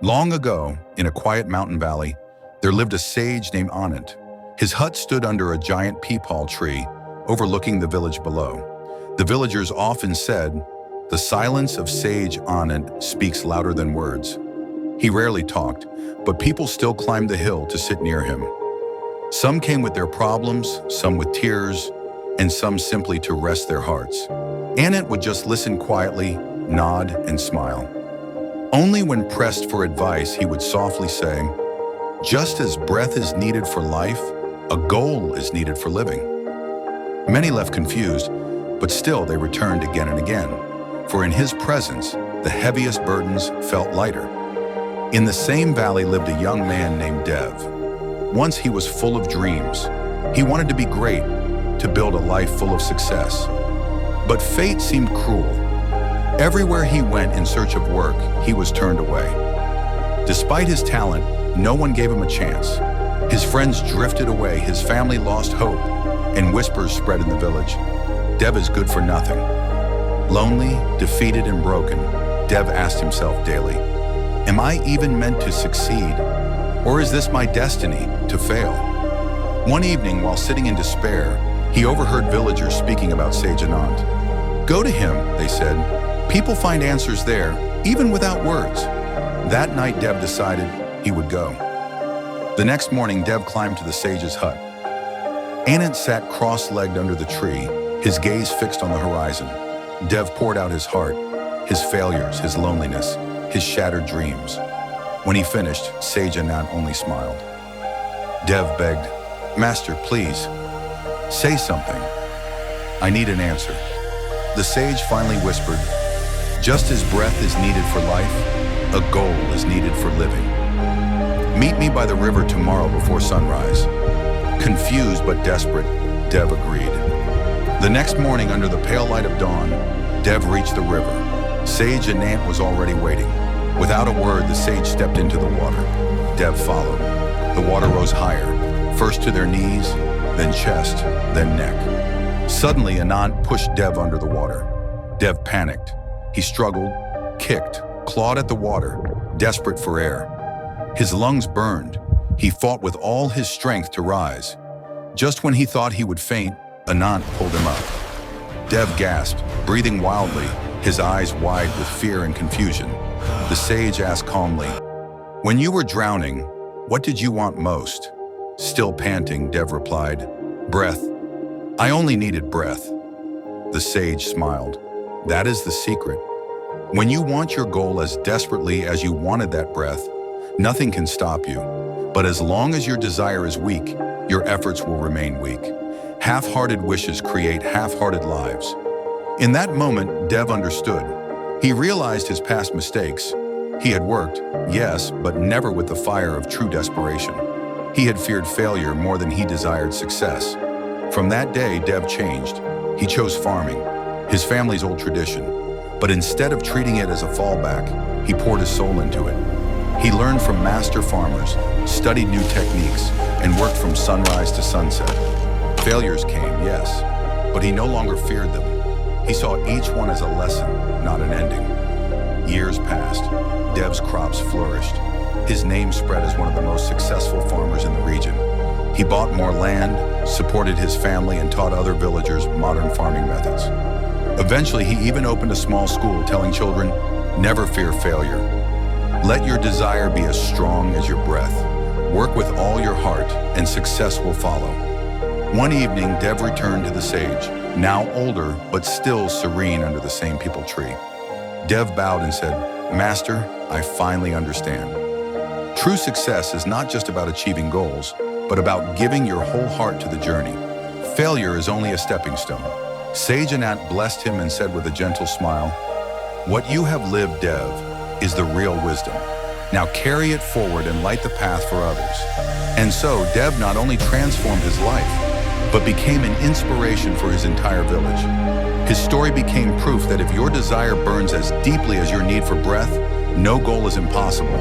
Long ago, in a quiet mountain valley, there lived a sage named Anant. His hut stood under a giant peepal tree, overlooking the village below. The villagers often said, "The silence of sage Anant speaks louder than words." He rarely talked, but people still climbed the hill to sit near him. Some came with their problems, some with tears, and some simply to rest their hearts. Anant would just listen quietly, nod, and smile. Only when pressed for advice, he would softly say, "Just as breath is needed for life, a goal is needed for living." Many left confused, but still they returned again and again, for in his presence, the heaviest burdens felt lighter. In the same valley lived a young man named Dev. Once he was full of dreams. He wanted to be great, to build a life full of success. But fate seemed cruel. Everywhere he went in search of work, he was turned away. Despite his talent, no one gave him a chance. His friends drifted away, his family lost hope, and whispers spread in the village. Dev is good for nothing. Lonely, defeated, and broken, Dev asked himself daily, "Am I even meant to succeed? Or is this my destiny to fail?" One evening, while sitting in despair, he overheard villagers speaking about Sage Anant. "Go to him," they said. "People find answers there, even without words." That night, Dev decided he would go. The next morning, Dev climbed to the sage's hut. Anant sat cross-legged under the tree, his gaze fixed on the horizon. Dev poured out his heart, his failures, his loneliness, his shattered dreams. When he finished, Sage Anant only smiled. Dev begged, "Master, please, say something. I need an answer." The sage finally whispered, "Just as breath is needed for life, a goal is needed for living. Meet me by the river tomorrow before sunrise." Confused but desperate, Dev agreed. The next morning, under the pale light of dawn, Dev reached the river. Sage Anant was already waiting. Without a word, the sage stepped into the water. Dev followed. The water rose higher, first to their knees, then chest, then neck. Suddenly, Anant pushed Dev under the water. Dev panicked. He struggled, kicked, clawed at the water, desperate for air. His lungs burned. He fought with all his strength to rise. Just when he thought he would faint, Anant pulled him up. Dev gasped, breathing wildly, his eyes wide with fear and confusion. The sage asked calmly, "When you were drowning, what did you want most?" Still panting, Dev replied, "Breath. I only needed breath." The sage smiled. "That is the secret. When you want your goal as desperately as you wanted that breath, nothing can stop you. But as long as your desire is weak, your efforts will remain weak. Half-hearted wishes create half-hearted lives." In that moment, Dev understood. He realized his past mistakes. He had worked, yes, but never with the fire of true desperation. He had feared failure more than he desired success. From that day, Dev changed. He chose farming, his family's old tradition. But instead of treating it as a fallback, he poured his soul into it. He learned from master farmers, studied new techniques, and worked from sunrise to sunset. Failures came, yes, but he no longer feared them. He saw each one as a lesson, not an ending. Years passed. Dev's crops flourished. His name spread as one of the most successful farmers in the region. He bought more land, supported his family, and taught other villagers modern farming methods. Eventually, he even opened a small school telling children, "Never fear failure. Let your desire be as strong as your breath. Work with all your heart, and success will follow." One evening, Dev returned to the sage, now older but still serene under the same peepal tree. Dev bowed and said, "Master, I finally understand. True success is not just about achieving goals, but about giving your whole heart to the journey. Failure is only a stepping stone." Sage Anant blessed him and said with a gentle smile, "What you have lived, Dev, is the real wisdom. Now carry it forward and light the path for others." And so, Dev not only transformed his life, but became an inspiration for his entire village. His story became proof that if your desire burns as deeply as your need for breath, no goal is impossible.